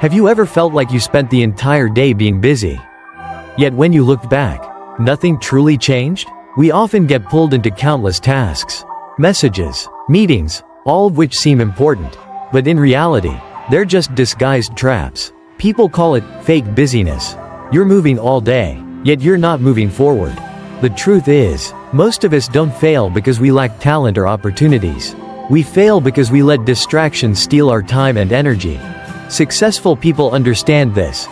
Have you ever felt like you spent the entire day being busy? Yet when you looked back, nothing truly changed? We often get pulled into countless tasks, messages, meetings, all of which seem important, but in reality, they're just disguised traps. People call it fake busyness. You're moving all day, yet you're not moving forward. The truth is, most of us don't fail because we lack talent or opportunities. We fail because we let distractions steal our time and energy. Successful people understand this.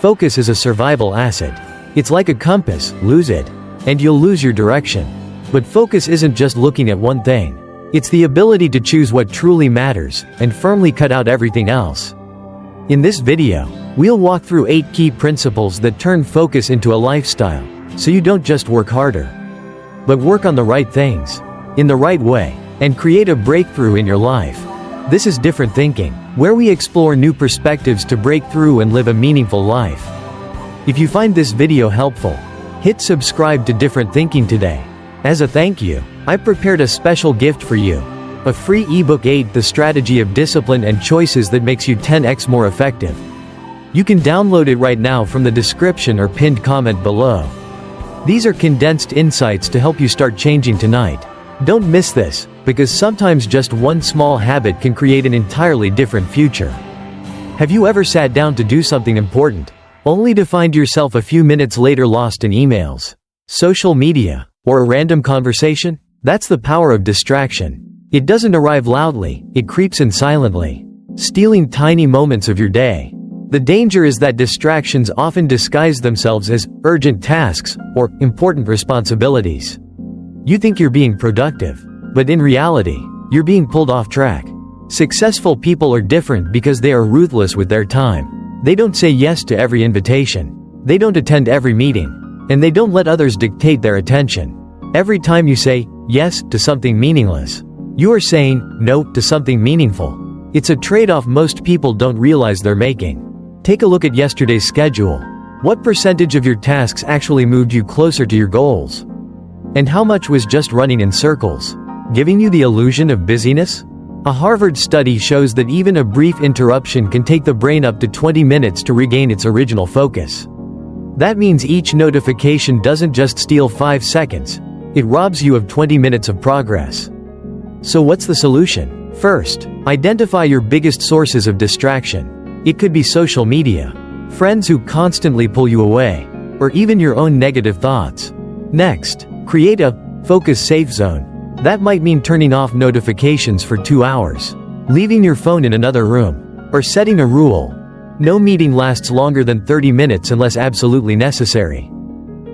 Focus is a survival asset. It's like a compass, lose it, and you'll lose your direction. But focus isn't just looking at one thing. It's the ability to choose what truly matters, and firmly cut out everything else. In this video, we'll walk through 8 key principles that turn focus into a lifestyle, so you don't just work harder, but work on the right things, in the right way, and create a breakthrough in your life. This is Different Thinking, where we explore new perspectives to break through and live a meaningful life. If you find this video helpful, hit subscribe to Different Thinking today. As a thank you, I prepared a special gift for you. A free ebook 8 The Strategy of Discipline and Choices that makes you 10x more effective. You can download it right now from the description or pinned comment below. These are condensed insights to help you start changing tonight. Don't miss this, because sometimes just one small habit can create an entirely different future. Have you ever sat down to do something important, only to find yourself a few minutes later lost in emails, social media, or a random conversation? That's the power of distraction. It doesn't arrive loudly, it creeps in silently, stealing tiny moments of your day. The danger is that distractions often disguise themselves as urgent tasks or important responsibilities. You think you're being productive, but in reality, you're being pulled off track. Successful people are different because they are ruthless with their time. They don't say yes to every invitation. They don't attend every meeting. And they don't let others dictate their attention. Every time you say yes to something meaningless, you are saying no to something meaningful. It's a trade-off most people don't realize they're making. Take a look at yesterday's schedule. What percentage of your tasks actually moved you closer to your goals? And how much was just running in circles, giving you the illusion of busyness? A Harvard study shows that even a brief interruption can take the brain up to 20 minutes to regain its original focus. That means each notification doesn't just steal 5 seconds, it robs you of 20 minutes of progress. So what's the solution? First, identify your biggest sources of distraction. It could be social media, friends who constantly pull you away, or even your own negative thoughts. Next, create a focus safe zone. That might mean turning off notifications for 2 hours, leaving your phone in another room, or setting a rule. No meeting lasts longer than 30 minutes unless absolutely necessary.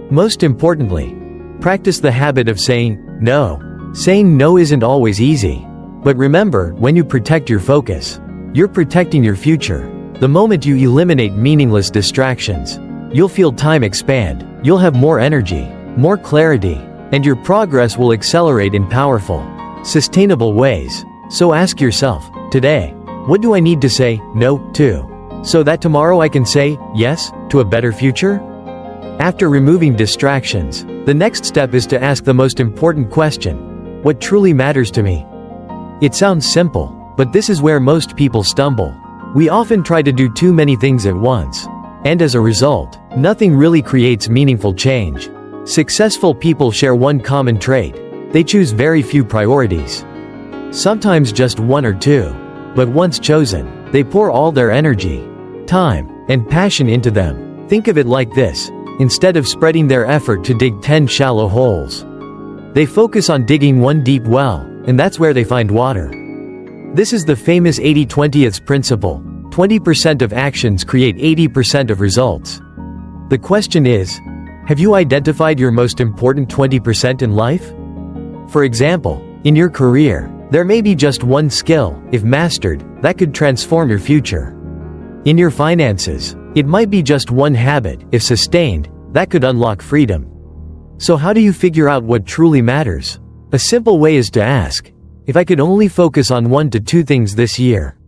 Most importantly, practice the habit of saying no. Saying no isn't always easy. But remember, when you protect your focus, you're protecting your future. The moment you eliminate meaningless distractions, you'll feel time expand, you'll have more energy, more clarity, and your progress will accelerate in powerful, sustainable ways. So ask yourself, today, what do I need to say no to, so that tomorrow I can say yes to a better future? After removing distractions, the next step is to ask the most important question: what truly matters to me? It sounds simple, but this is where most people stumble. We often try to do too many things at once, and as a result, nothing really creates meaningful change. Successful people share one common trait: they choose very few priorities. Sometimes just 1 or 2. But once chosen, they pour all their energy, time, and passion into them. Think of it like this: instead of spreading their effort to dig 10 shallow holes, they focus on digging one deep well, and that's where they find water. This is the famous 80-20 principle. 20% of actions create 80% of results. The question is, have you identified your most important 20% in life? For example, in your career, there may be just one skill, if mastered, that could transform your future. In your finances, it might be just one habit, if sustained, that could unlock freedom. So how do you figure out what truly matters? A simple way is to ask, if I could only focus on 1 to 2 things this year,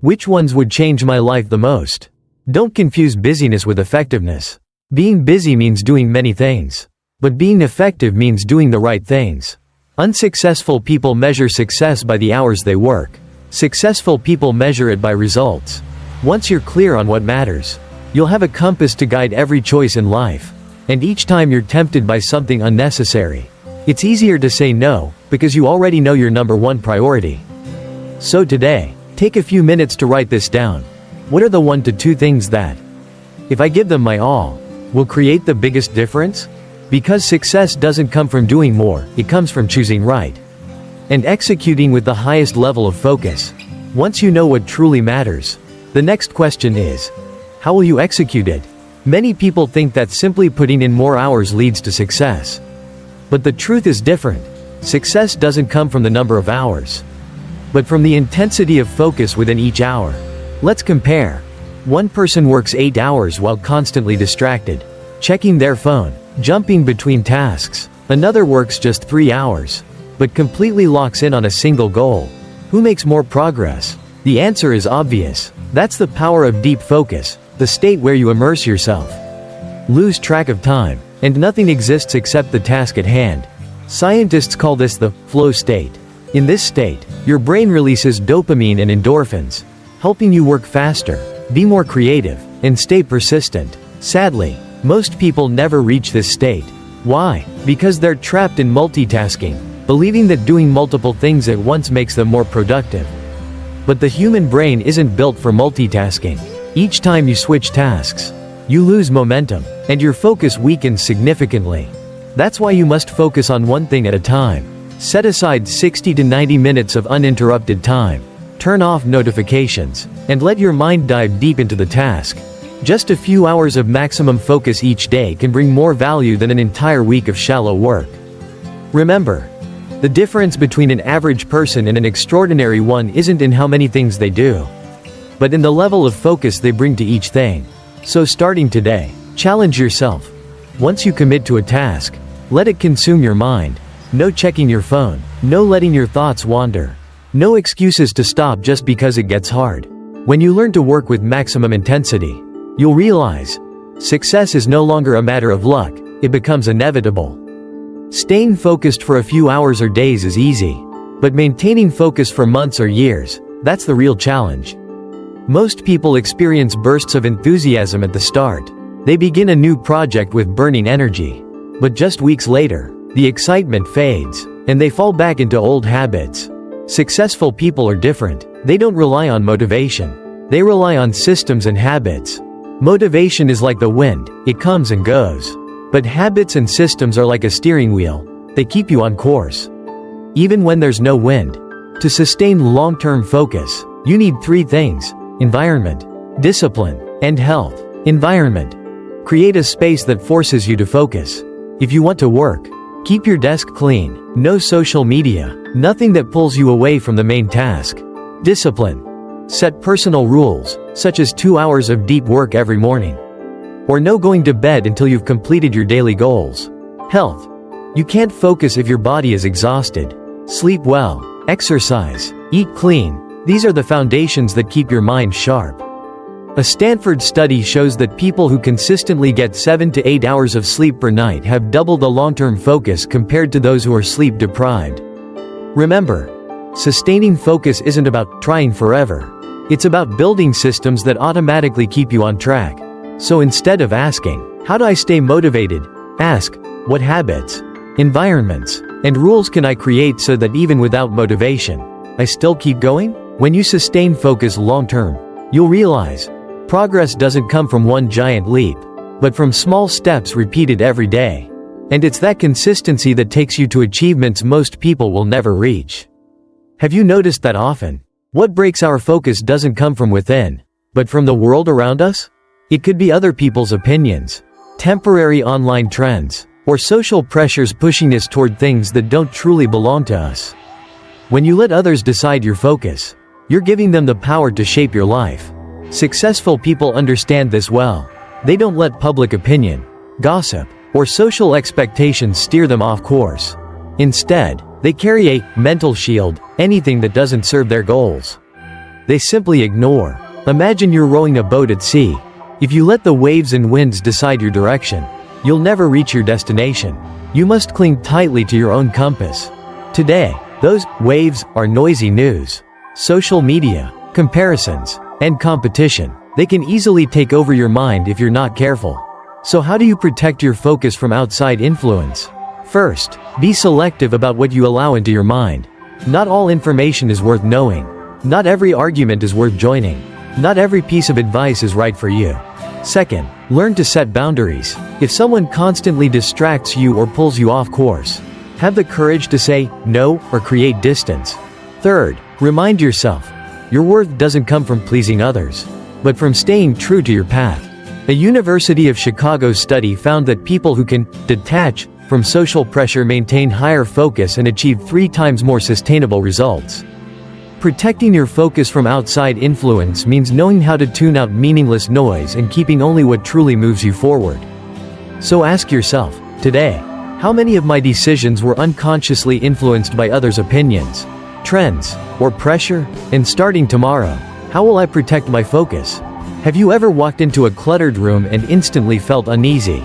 which ones would change my life the most? Don't confuse busyness with effectiveness. Being busy means doing many things. But being effective means doing the right things. Unsuccessful people measure success by the hours they work. Successful people measure it by results. Once you're clear on what matters, you'll have a compass to guide every choice in life. And each time you're tempted by something unnecessary, it's easier to say no, because you already know your number one priority. So today, take a few minutes to write this down. What are the 1 to 2 things that, if I give them my all, will create the biggest difference? Because success doesn't come from doing more, it comes from choosing right and executing with the highest level of focus. Once you know what truly matters, the next question is, how will you execute it? Many people think that simply putting in more hours leads to success. But the truth is different. Success doesn't come from the number of hours, but from the intensity of focus within each hour. Let's compare. One person works 8 hours while constantly distracted, checking their phone, jumping between tasks. Another works just 3 hours, but completely locks in on a single goal. Who makes more progress? The answer is obvious. That's the power of deep focus, the state where you immerse yourself, lose track of time, and nothing exists except the task at hand. Scientists call this the flow state. In this state, your brain releases dopamine and endorphins, helping you work faster, be more creative, and stay persistent. Sadly, most people never reach this state. Why? Because they're trapped in multitasking, believing that doing multiple things at once makes them more productive. But the human brain isn't built for multitasking. Each time you switch tasks, you lose momentum, and your focus weakens significantly. That's why you must focus on one thing at a time. Set aside 60 to 90 minutes of uninterrupted time. Turn off notifications, and let your mind dive deep into the task. Just a few hours of maximum focus each day can bring more value than an entire week of shallow work. Remember, the difference between an average person and an extraordinary one isn't in how many things they do, but in the level of focus they bring to each thing. So starting today, challenge yourself. Once you commit to a task, let it consume your mind. No checking your phone, no letting your thoughts wander, no excuses to stop just because it gets hard. When you learn to work with maximum intensity, you'll realize success is no longer a matter of luck, it becomes inevitable. Staying focused for a few hours or days is easy, but maintaining focus for months or years, that's the real challenge. Most people experience bursts of enthusiasm at the start. They begin a new project with burning energy. But just weeks later, the excitement fades, and they fall back into old habits. Successful people are different. They don't rely on motivation. They rely on systems and habits. Motivation is like the wind, it comes and goes. But habits and systems are like a steering wheel. They keep you on course, even when there's no wind. To sustain long-term focus, you need 3 things: environment, discipline, and health. Environment. Create a space that forces you to focus. If you want to work, keep your desk clean, no social media, nothing that pulls you away from the main task. Discipline. Set personal rules, such as 2 hours of deep work every morning, or no going to bed until you've completed your daily goals. Health. You can't focus if your body is exhausted. Sleep well, exercise, eat clean. These are the foundations that keep your mind sharp. A Stanford study shows that people who consistently get 7 to 8 hours of sleep per night have double the long-term focus compared to those who are sleep deprived. Remember, sustaining focus isn't about trying forever. It's about building systems that automatically keep you on track. So instead of asking, how do I stay motivated? Ask, what habits, environments, and rules can I create so that even without motivation, I still keep going? When you sustain focus long-term, you'll realize progress doesn't come from one giant leap, but from small steps repeated every day. And it's that consistency that takes you to achievements most people will never reach. Have you noticed that often, what breaks our focus doesn't come from within, but from the world around us? It could be other people's opinions, temporary online trends, or social pressures pushing us toward things that don't truly belong to us. When you let others decide your focus, you're giving them the power to shape your life. Successful people understand this well. They don't let public opinion, gossip, or social expectations steer them off course. Instead, they carry a mental shield, anything that doesn't serve their goals. They simply ignore. Imagine you're rowing a boat at sea. If you let the waves and winds decide your direction, you'll never reach your destination. You must cling tightly to your own compass. Today, those waves are noisy news, social media, comparisons, and competition. They can easily take over your mind if you're not careful. So how do you protect your focus from outside influence? First, be selective about what you allow into your mind. Not all information is worth knowing. Not every argument is worth joining. Not every piece of advice is right for you. Second, learn to set boundaries. If someone constantly distracts you or pulls you off course, have the courage to say no or create distance. Third, remind yourself, your worth doesn't come from pleasing others, but from staying true to your path. A University of Chicago study found that people who can detach from social pressure maintain higher focus and achieve 3 times more sustainable results. Protecting your focus from outside influence means knowing how to tune out meaningless noise and keeping only what truly moves you forward. So ask yourself, today, how many of my decisions were unconsciously influenced by others' opinions, trends, or pressure? And starting tomorrow, how will I protect my focus? Have you ever walked into a cluttered room and instantly felt uneasy?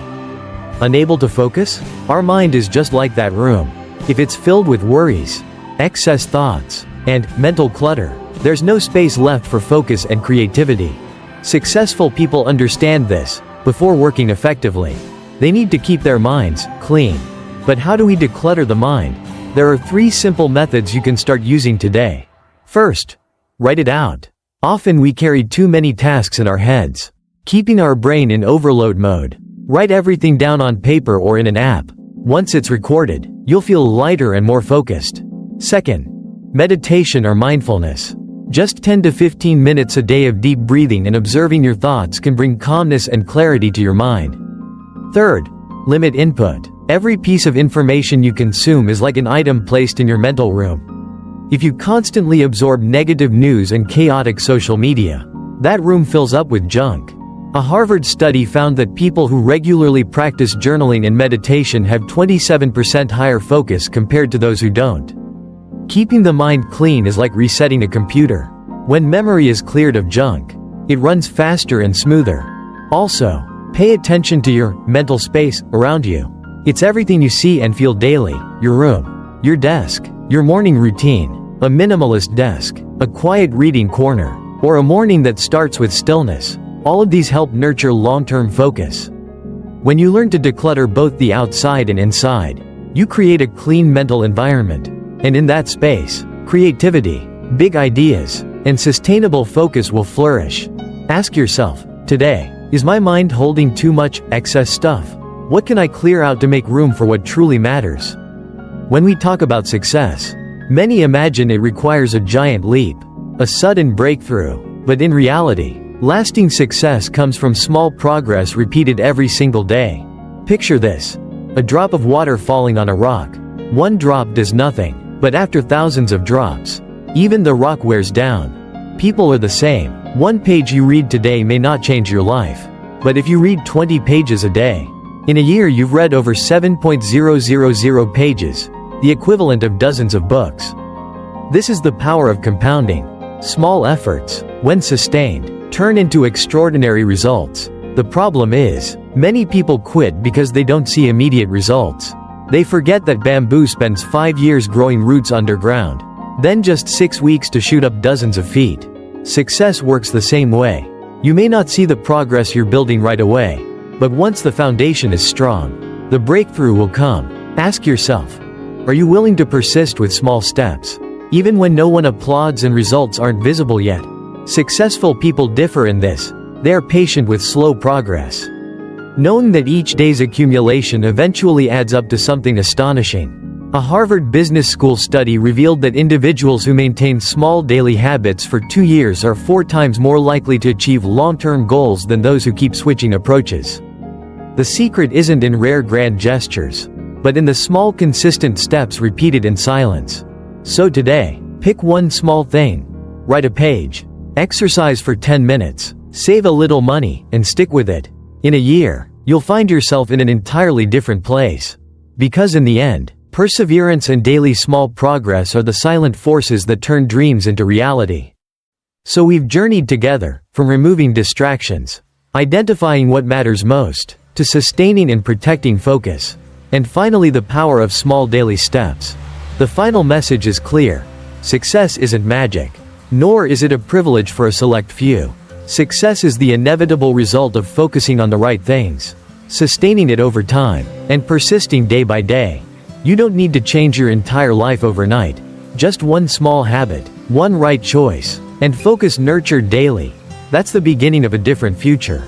Unable to focus? Our mind is just like that room. If it's filled with worries, excess thoughts, and mental clutter, there's no space left for focus and creativity. Successful people understand this. Before working effectively, they need to keep their minds clean. But how do we declutter the mind? There are 3 simple methods you can start using today. First, write it out. Often we carry too many tasks in our heads, keeping our brain in overload mode. Write everything down on paper or in an app. Once it's recorded, you'll feel lighter and more focused. Second, meditation or mindfulness. Just 10 to 15 minutes a day of deep breathing and observing your thoughts can bring calmness and clarity to your mind. Third, limit input. Every piece of information you consume is like an item placed in your mental room. If you constantly absorb negative news and chaotic social media, that room fills up with junk. A Harvard study found that people who regularly practice journaling and meditation have 27% higher focus compared to those who don't. Keeping the mind clean is like resetting a computer. When memory is cleared of junk, it runs faster and smoother. Also, pay attention to your mental space around you. It's everything you see and feel daily: your room, your desk, your morning routine, a minimalist desk, a quiet reading corner, or a morning that starts with stillness. All of these help nurture long-term focus. When you learn to declutter both the outside and inside, you create a clean mental environment. And in that space, creativity, big ideas, and sustainable focus will flourish. Ask yourself, today, is my mind holding too much excess stuff? What can I clear out to make room for what truly matters? When we talk about success, many imagine it requires a giant leap, a sudden breakthrough. But in reality, lasting success comes from small progress repeated every single day. Picture this: a drop of water falling on a rock. One drop does nothing, but after thousands of drops, even the rock wears down. People are the same. One page you read today may not change your life. But if you read 20 pages a day, in a year you've read over 7,000 pages, the equivalent of dozens of books. This is the power of compounding. Small efforts, when sustained, turn into extraordinary results. The problem is, many people quit because they don't see immediate results. They forget that bamboo spends 5 years growing roots underground, then just 6 weeks to shoot up dozens of feet. Success works the same way. You may not see the progress you're building right away, but once the foundation is strong, the breakthrough will come. Ask yourself, are you willing to persist with small steps, even when no one applauds and results aren't visible yet? Successful people differ in this. They are patient with slow progress, knowing that each day's accumulation eventually adds up to something astonishing. A Harvard Business School study revealed that individuals who maintain small daily habits for 2 years are 4 times more likely to achieve long-term goals than those who keep switching approaches. The secret isn't in rare grand gestures, but in the small consistent steps repeated in silence. So today, pick one small thing. Write a page. Exercise for 10 minutes. Save a little money, and stick with it. In a year, you'll find yourself in an entirely different place. Because in the end, perseverance and daily small progress are the silent forces that turn dreams into reality. So we've journeyed together, from removing distractions, identifying what matters most, to sustaining and protecting focus, and finally the power of small daily steps. The final message is clear. Success isn't magic. Nor is it a privilege for a select few. Success is the inevitable result of focusing on the right things, sustaining it over time, and persisting day by day. You don't need to change your entire life overnight. Just one small habit, one right choice, and focus nurtured daily. That's the beginning of a different future.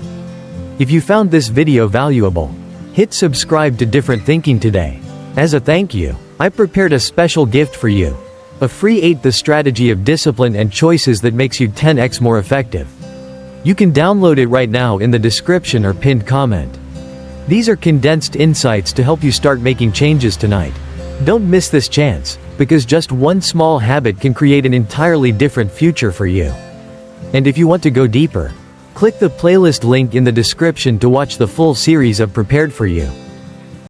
If you found this video valuable, hit subscribe to Different Thinking today. As a thank you, I prepared a special gift for you. A free 8 The Strategy of Discipline and Choices that makes you 10x more effective. You can download it right now in the description or pinned comment. These are condensed insights to help you start making changes tonight. Don't miss this chance, because just one small habit can create an entirely different future for you. And if you want to go deeper, click the playlist link in the description to watch the full series I've prepared for you.